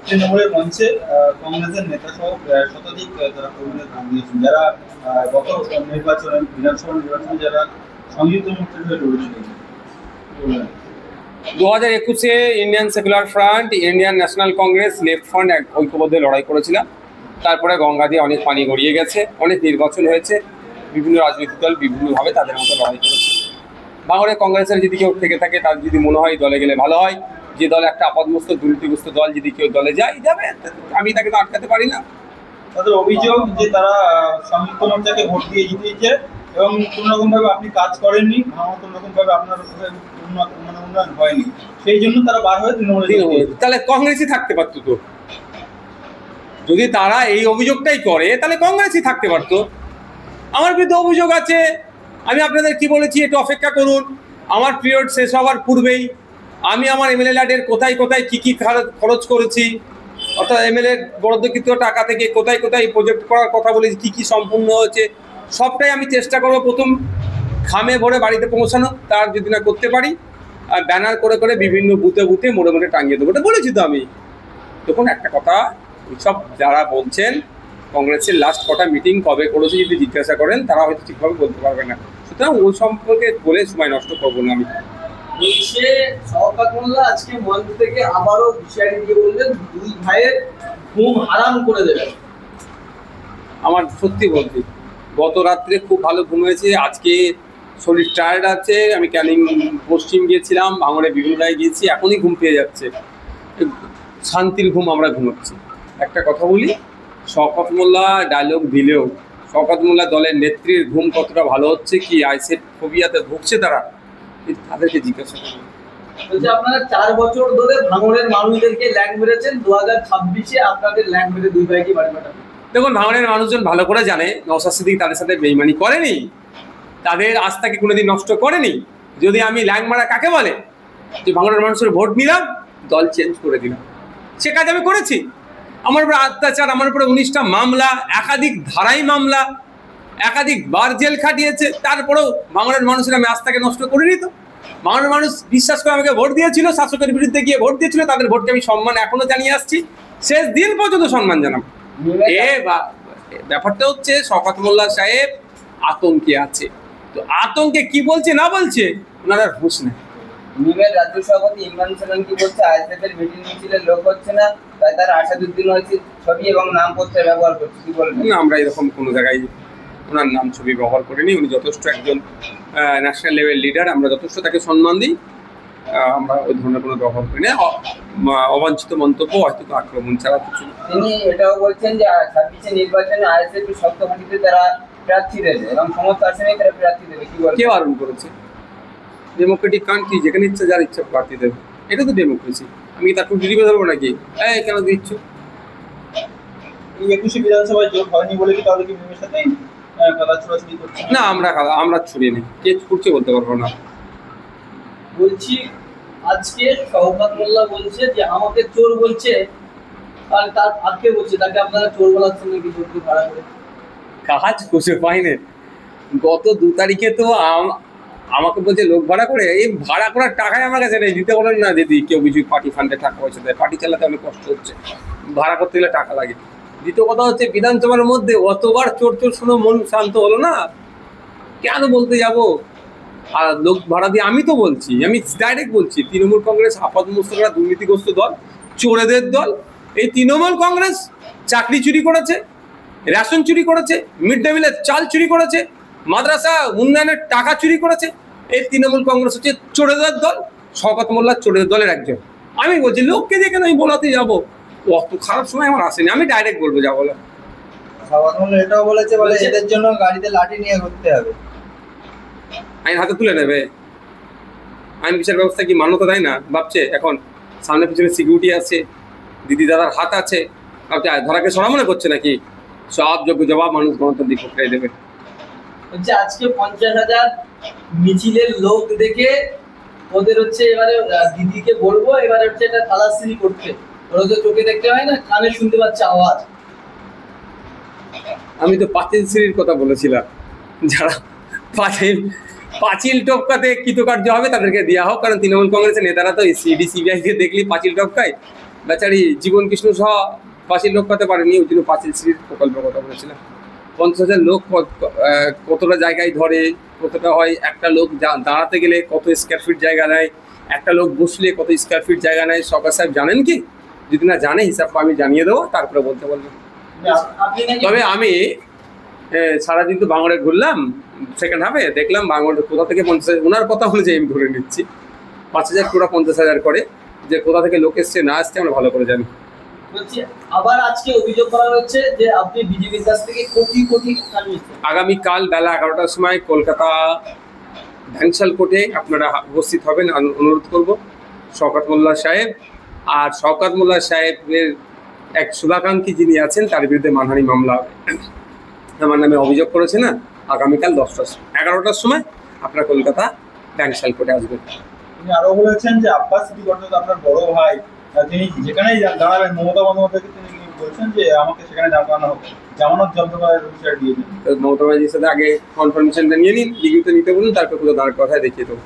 তৃণমূলের মঞ্চে কংগ্রেসের নেতা সহ শতাধিক তারা কর্মীদের নাম দিয়েছেন, যারা গত নির্বাচনে বিধানসভা নির্বাচনে যারা সংযুক্ত মোর্চার হয়ে লড়েছিলেন। 2021-এ Indian Secular Front, Indian National Congress, Left Front ঐক্যবদ্ধ লড়াই করেছিলাম। তারপরে গঙ্গা দিয়ে অনেক পানি গড়িয়ে গেছে, অনেক নির্বাচন হয়েছে, বিভিন্ন রাজনৈতিক দল বিভিন্নভাবে তাদের মতো লড়াই করেছে। ভাঙড়ে কংগ্রেসের যদি কেউ থেকে থাকে, তার যদি মনে হয় দলে গেলে ভালো হয়, যে দল একটা আপদগ্রস্ত দুর্নীতিগ্রস্ত দল, যদি কেউ দলে যায় যাবে, আমি তাকে তো আটকাতে পারি না। তাদের অভিযোগ যে তারা সংযুক্ত মোর্চাকে ভোট দিয়ে জিতিয়েছে এবং কোনো রকম ভাবে আপনি কাজ করেননি, কোনো রকম ভাবে আপনার উন্নয়ন হয়নি, সেই জন্য তারা বার হয়ে তৃণমূলে। তাহলে কংগ্রেসই থাকতে পারতো তো। যদি তারা এই অভিযোগটাই করে তাহলে কংগ্রেসই থাকতে পারতো। আমার বিরুদ্ধে অভিযোগ আছে, আমি আপনাদের কি বলেছি, একটু অপেক্ষা করুন। আমার পিরিয়ড শেষ হওয়ার পূর্বেই আমি আমার এমএলএ ল্যাডের কোথায় কোথায় কী কী খরচ করেছি, অর্থাৎ এমএলএ বরাদ্দকৃত টাকা থেকে কোথায় কোথায় প্রজেক্ট করার কথা বলেছি, কী কী সম্পূর্ণ হয়েছে, সবটাই আমি চেষ্টা করবো প্রথম খামে ভরে বাড়িতে পৌঁছানো। তার যদি না করতে পারি, আর ব্যানার করে করে বিভিন্ন বুথে বুথে মোড়ে মোড়ে টাঙিয়ে দেবো, এটা বলেছি তো আমি। তখন একটা কথা, সব যারা বলছেন কংগ্রেসের লাস্ট কটা মিটিং কবে করেছে যদি জিজ্ঞাসা করেন, তারা হয়তো ঠিকভাবে বলতে পারবে না। সুতরাং ওই সম্পর্কে বলে সময় নষ্ট করবো না আমি। বলছে শওকত মোল্লা আজকে মঞ্চ থেকে আবারও হুঁশিয়ারি দিয়ে বললেন দুই ভাইয়ের ঘুম হারাম করে দেবেন। আমার সত্যি বলতে গত রাত্রে খুব ভালো ঘুম হয়েছে, আজকে শরীর টায়ার্ড আছে। আমি ক্যানিং পশ্চিম গিয়েছিলাম, ভাঙড়ে বিভিন্নটায় গিয়েছি, এখনই ঘুম পেয়ে যাচ্ছে, শান্তির ঘুম আমরা ঘুমোচ্ছি। একটা কথা বলি, শওকত মোল্লা ডায়লগ দিলেও শওকত মোল্লা দলের নেত্রীর ঘুম কতটা ভালো হচ্ছে, কি আইসেট ফোবিয়াতে ভুগছে তারা, তাদেরকে জিজ্ঞাসা করুন। বলছে আপনারা 4 বছর ধরে ভাঙড়ের মানুষদেরকে ল্যাং মেরেছেন, 2026-এ আপনাদের ল্যাং মেরে দুই ভাইকে বাড়ি পাঠাবেন। দেখুন, ভাঙড়ের মানুষজন ভালো করে জানে নওশাদ সিদ্দিকী তাদের সাথে বেইমানি করেনি, তাদের আস্থাকে কোনোদিন নষ্ট করেনি। যদি আমি ল্যাং মারা কাকে বলে, যে ভাঙড়ের মানুষের ভোট নিলাম, দল চেঞ্জ করে দিলাম, সে কাজ আমি করেছি। আমার উপরে অত্যাচার, আমার উপরে 19টা মামলা, একাধিক ধারাই মামলা, একাধিক বার জেল খাটিয়েছে, তারপরেও ভাঙড়ের মানুষের আমি আস্থাকে নষ্ট করিনি তো। ভাঙড়ের মানুষ বিশ্বাস করে আমাকে ভোট দিয়েছিল, শাসকের বিরুদ্ধে গিয়ে ভোট দিয়েছিল, তাদের ভোটকে আমি সম্মান এখনো জানিয়ে আসছি, শেষ দিন পর্যন্ত সম্মান জানাবো। ব্যাপারটা হচ্ছে শওকত মোল্লা সাহেব আতঙ্কে আছে, তো আতঙ্কে কি বলছে না বলছে ওনারা হুঁশ নেই। নিমের রাজ্য সভাপতি ইমরান সালাম কি বলছে, আইএসএফের মিটিং মিছিলের লোক হচ্ছে না, তাই তারা আসাদুদ্দিন হয়েছে ছবি এবং নাম পত্র ব্যবহার করছে, কি বলবেন? না, আমরা এরকম কোনো জায়গায় ওনার নাম ছবি ব্যবহার করিনি। উনি যথেষ্ট একজন ন্যাশনাল লেভেল লিডার, আমরা যথেষ্ট তাকে সম্মান দিই, আমরা ওই ধরনের কোনো ব্যবহার করি না। অবাঞ্ছিত মন্তব্য, হয়তো আক্রমণ ছাড়া কিছু। তিনি এটাও বলছেন যে 26-এ নির্বাচনে আইএসএফ শক্ত ঘাঁটিতে তারা প্রার্থী দেবে এবং সমস্ত আসনে তারা প্রার্থী দেবে, কি বলবেন? কে বারণ করেছে? ডেমোক্রেটিক কান্ট্রি, যেখানে ইচ্ছা যার ইচ্ছা প্রার্থী দেবে, এটা তো ডেমোক্রেসি। আমি তার খুব ডিরিবে ধরবো নাকি? কেন দিচ্ছ? এই 21শে বিধানসভায় জোট হয়নি বলে কি তাহলে কি মিমের সাথে কথা ছড়াছড়ি করছে? না, আমরা ছড়িয়ে নেই, কে করছে বলতে পারবো না। বলছি আজকে শওকত মোল্লা বলছে যে আমাকে চোর বলছে, আর তার আজকে বলছে তাকে আপনারা চোর বলাচ্ছেন নাকি, চোরকে ভাড়া করে কাজ খুঁজে পাইনি। গত 2 তারিখে তো আমাকে বলছে লোক ভাড়া করে, এই ভাড়া করার টাকাই আমার কাছে নেই, দিতে বলেন না। যদি কেউ কিছু পার্টি ফান্ডে টাকা পয়সা দেয়, পার্টি চালাতে অনেক কষ্ট হচ্ছে, ভাড়া করতে গেলে টাকা লাগে। দ্বিতীয় কথা হচ্ছে, বিধানসভার মধ্যে অতবার চোর চোর শুনে মন শান্ত হলো না, কেন বলতে যাব? আর লোক ভাড়া দিয়ে আমি তো বলছি, আমি ডাইরেক্ট বলছি, তৃণমূল কংগ্রেস আপাতমস্তকরা দুর্নীতিগ্রস্ত দল, চোরেদের দল। এই তৃণমূল কংগ্রেস চাকরি চুরি করেছে, রেশন চুরি করেছে, মিড ডে মিলের চাল চুরি করেছে, মাদ্রাসা উন্নয়নের টাকা চুরি করেছে। এই তৃণমূল কংগ্রেস হচ্ছে চোরেদের দল, শওকত মোল্লা চোরেদের দলের একজন। আমি বলছি, লোককে দিয়ে কেন আমি বলাতে যাবো? অত খারাপ সময় আমার আসেনি, আমি ডাইরেক্ট বলবো যা বলো। শওকত মোল্লা এটাও বলেছে, বলে এদের জন্য গাড়িতে লাঠি নিয়ে ঘুরতে হবে, আইন হাতে তুলে নেবে। আইন বিচার ব্যবস্থা কি মান্যতা দেয় না? ভাবছে এখন সামনে পিছনে সিকিউরিটি আছে, দিদি দাদার হাত আছে, ভাবছে ধরাকে সরা মনে করছে নাকি? সব যোগ্য জবাব মানুষ গণতান্ত্রিক প্রক্রিয়ায় দেবে। হচ্ছে আজকে 50,000 মিছিলের লোক দেখে ওদের হচ্ছে এবারে দিদিকে বলবো, এবারে হচ্ছে এটা তালাশি করতে, ওরা তো চোখে দেখতে হয় না, কানে শুনতে পাচ্ছে আওয়াজ। আমি তো পাঁচিল সিঁড়ির কথা বলেছিলাম, যারা পাঁচিল টপকাতে কৃতকার্য হবে তাদেরকে দেওয়া হোক, কারণ তৃণমূল কংগ্রেসের নেতারা তো সিডি সিবিআই কে দেখলি পাঁচিল টপকায়, বেচারি জীবন কৃষ্ণ সহ পাঁচিল রক্ষাতে পারেনি, ওই জন্য পাঁচিল শ্রীর প্রকল্পের কথা বলেছিলাম। 50,000 লোক কতটা জায়গায় ধরে, কতটা হয়, একটা লোক দাঁড়াতে গেলে কত স্কোয়ার ফিট জায়গা নেয়, একটা লোক বসলে কত স্কোয়ার ফিট জায়গা নেয়, সরকার সাহেব জানেন কি? যদি না জানে হিসাব আমি জানিয়ে দেবো, তারপরে বলতে বলবো। আপনি নাকি তবে আমি সারাদিন তো বাংলায় ঘুরলাম, সেকেন্ড হাফে দেখলাম বাংলার কোথা থেকে 50,000, ওনার কথা অনুযায়ী আমি ধরে নিচ্ছি 5,000 পুরো 50,000 করে, যে কোথা থেকে লোক এসছে না আসছে আমরা ভালো করে জানি। বলছি আবার আজকে অভিযোগ করা হচ্ছে যে আপনি বিজেপির কাছ থেকে কোটি কোটি টাকা নিয়েছেন। আগামীকাল বেলা 11টার সময় কলকাতা ভ্যাংশাল কোর্টে আপনারা উপস্থিত হবেন, অনুরোধ করব। শওকত মোল্লা সাহেব আর শওকত মোল্লা সাহেবের এক শুভাকাঙ্ক্ষী যিনি আছেন তার বিরুদ্ধে মানহানি মামলা আমার নামে অভিযোগ করেছে না, আগামীকাল 11টার সময় আপনারা কলকাতা ভ্যাংশাল কোর্টে আসবেন। তিনি আরো বলেছেন যে আব্বাস সিটি কর্পোরেশন আপনার বড় ভাই, তিনি যেখানেই দাঁড়াবেন মমতা বন্দ্যোপাধ্যায়কে তিনি বলছেন যে আমাকে সেখানে দাঁড়ানো হোক, জামানত জব্দ করার বিষয় দিয়েছেন। মমতা ব্যানার্জির সাথে আগে কনফার্মেশনটা নিয়ে নিন, লিখিত নিতে বলুন, তারপর কোথাও দাঁড় কথায় দেখিয়ে দেবো।